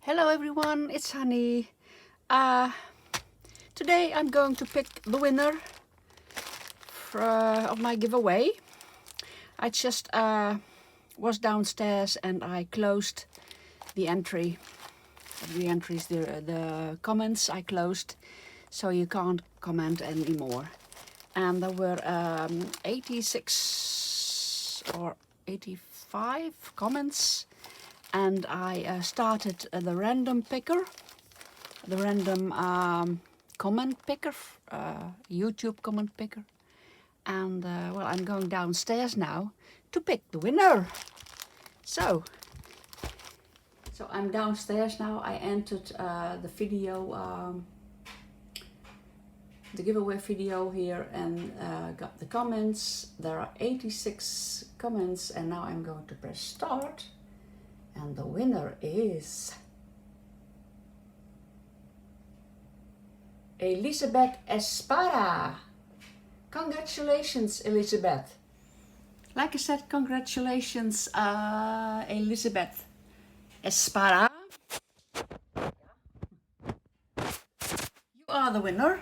Hello everyone, it's Hanny. Today I'm going to pick the winner of my giveaway. I just was downstairs and I closed the the comments I closed, so you can't comment anymore. And there were 86 or 85 comments, and I started the random picker, the random comment picker, YouTube comment picker. And well, I'm going downstairs now to pick the winner. So I'm downstairs now. I entered the video, the giveaway video here, and got the comments. There are 86 comments, and now I'm going to press start. And the winner is Elizabeth Espada. Congratulations, Elizabeth. Like I said, congratulations, Elizabeth Espada. You are the winner.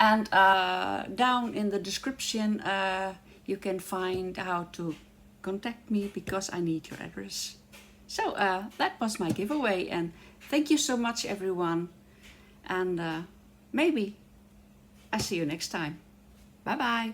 And down in the description, you can find how to contact me, because I need your address. So that was my giveaway, and thank you so much everyone, and maybe I see you next time. Bye bye.